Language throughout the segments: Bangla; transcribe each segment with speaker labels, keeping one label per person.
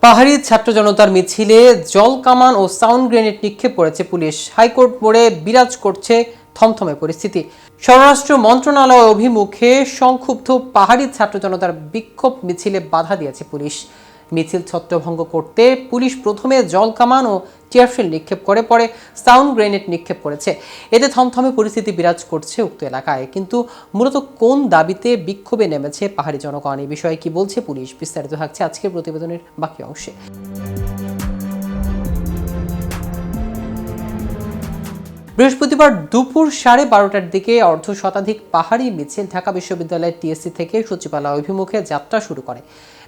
Speaker 1: পাহাড়ি ছাত্র জনতার মিছিলে জল কামান ও সাউন্ড গ্রেনেড নিক্ষেপ করেছে পুলিশ। হাইকোর্ট মোড়ে বিরাজ করছে থমথমে পরিস্থিতি। স্বরাষ্ট্র মন্ত্রণালয় অভিমুখে সংক্ষুব্ধ পাহাড়ি ছাত্র জনতার বিক্ষোভ মিছিলে বাধা দিয়েছে পুলিশ। মিছিল ছত্রভঙ্গ করতে পুলিশ প্রথমে জল কামান ও টিয়ারশেল নিক্ষেপ করে, পরে সাউন্ড গ্রেনেড নিক্ষেপ করেছে। এতে থমথমে পরিস্থিতি বিরাজ করছে উক্ত এলাকায়। কিন্তু মূলত কোন দাবিতে বিক্ষোভে নেমেছে পাহাড়ি জনগণ, এই বিষয়ে কি বলছে পুলিশ, বিস্তারিত থাকছে আজকের প্রতিবেদনের বাকি অংশে। বৃহস্পতিবার দুপুর 12:30টার দিকে অর্ধ শতাধিক পাহাড়ি মিছিল ঢাকা বিশ্ববিদ্যালয়ের টিএসসি থেকে সচিবালয় অভিমুখে যাত্রা শুরু করে।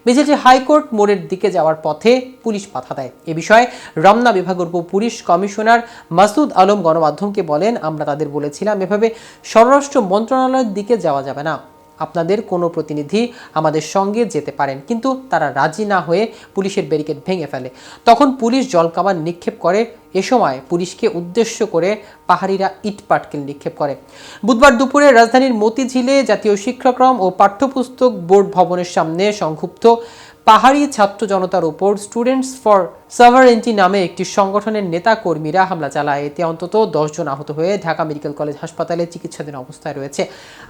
Speaker 1: মিছিলটি হাইকোর্ট মোড়ের দিকে যাওয়ার পথে পুলিশ বাধা দেয়। এ বিষয়ে রমনা বিভাগের উপ পুলিশ কমিশনার মাসুদ আলম গণমাধ্যমকে বলেন, আমরা তাদের বলেছিলাম এভাবে স্বরাষ্ট্র মন্ত্রণালয়ের দিকে যাওয়া যাবে না, আপনাদের কোনো প্রতিনিধি আমাদের সঙ্গে যেতে পারেন। কিন্তু তারা রাজি না হয়ে পুলিশের ব্যারিকেড ভেঙে ফেলে। তখন পুলিশ জলকামান নিক্ষেপ করে। এ সময় পুলিশকে উদ্দেশ্য করে পাহাড়িরা ইট পাটকেল নিক্ষেপ করে। বুধবার দুপুরে রাজধানীর মতিঝিলে জাতীয় শিক্ষাক্রম ও পাঠ্যপুস্তক বোর্ড ভবনের সামনে সংক্ষুব্ধ পাহাড়ি ছাত্র জনতার উপর স্টুডেন্টস ফর সভারেন্টি নামে একটি সংগঠনের নেতা কর্মীরা হামলা চালায়। এতে অন্তত 10 জন আহত হয়ে ঢাকা মেডিকেল কলেজ হাসপাতালে চিকিৎসাধীন অবস্থায় রয়েছে।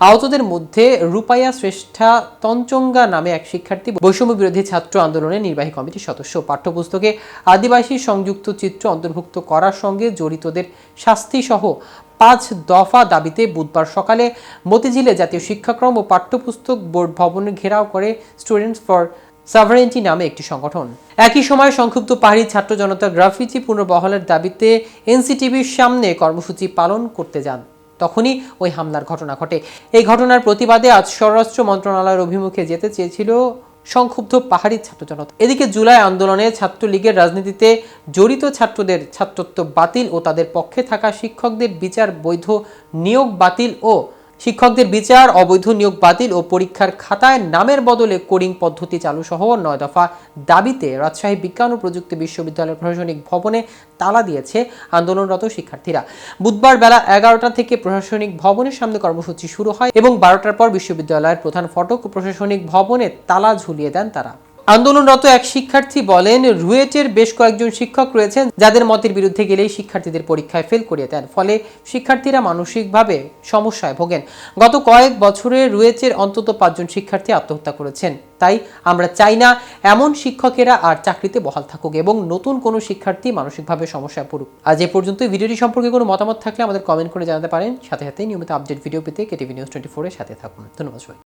Speaker 1: আহতদের মধ্যে রূপাইয়া শ্রেষ্ঠা তঞ্চঙ্গা নামে এক শিক্ষার্থী, বৈষম্য বিরোধী ছাত্র আন্দোলনের নির্বাহী কমিটির সদস্য। পাঠ্যপুস্তকে আদিবাসী সংযুক্ত চিত্র অন্তর্ভুক্ত করার সঙ্গে জড়িতদের শাস্তি সহ 5 দফা দাবিতে বুধবার সকালে মতিঝিলে জাতীয় শিক্ষাক্রম ও পাঠ্যপুস্তক বোর্ড ভবনে ঘেরাও করে স্টুডেন্টস ফর সভারেন্টি নামে একটি সংগঠন। একই সময় সংক্ষুব্ধ পাহাড়ি ছাত্র জনতা গ্রাফিতি পুনর্বহালের দাবিতে এনসিটিভির সামনে কর্মসূচি পালন করতে যান। তখনই ওই হামলার ঘটনা ঘটে। এই ঘটনার প্রতিবাদে আজ স্বরাষ্ট্র মন্ত্রণালয়ের অভিমুখে যেতে চেয়েছিল সংক্ষুব্ধ পাহাড়ি ছাত্র জনতা। এদিকে জুলাই আন্দোলনে ছাত্রলীগের রাজনীতিতে জড়িত ছাত্রদের ছাত্রত্ব বাতিল ও তাদের পক্ষে থাকা শিক্ষকদের বিচার অবৈধ নিয়োগ বাতিল ও পরীক্ষার খাতায় নামের বদলে কোডিং পদ্ধতি চালু সহ 9 দফা দাবিতে রাজশাহী বিজ্ঞান ও প্রযুক্তি বিশ্ববিদ্যালয়ের প্রশাসনিক ভবনে তালা দিয়েছে আন্দোলনরত শিক্ষার্থীরা। বুধবার বেলা 11টা থেকে প্রশাসনিক ভবনের সামনে কর্মসূচি শুরু হয় এবং 12টার পর বিশ্ববিদ্যালয়ের প্রধান ফটক ও প্রশাসনিক ভবনে তালা ঝুলিয়ে দেন তারা। আন্দোলনরত এক শিক্ষার্থী বলেন, রুয়েটের বেশ কয়েকজন শিক্ষক রয়েছেন যাদের মতের বিরুদ্ধে গেলেই শিক্ষার্থীদের পরীক্ষায় ফেল করিয়ে দেন, ফলে শিক্ষার্থীরা মানসিকভাবে সমস্যায় ভোগেন। গত কয়েক বছরে রুয়েটের অন্তত 5 জন শিক্ষার্থী আত্মহত্যা করেছেন। তাই আমরা চাই না এমন শিক্ষকেরা আর চাকরিতে বহাল থাকুক এবং নতুন কোনো শিক্ষার্থী মানসিকভাবে সমস্যায় পড়ুক। আজ এ পর্যন্ত। ভিডিওটি সম্পর্কে কোনো মতামত থাকলে আমাদের কমেন্ট করে জানাতে পারেন। সাথে সাথে নিয়মিত আপডেট ভিডিও পেতে কেটিভি নিউজ 24 এর সাথে থাকুন। ধন্যবাদ সবাই।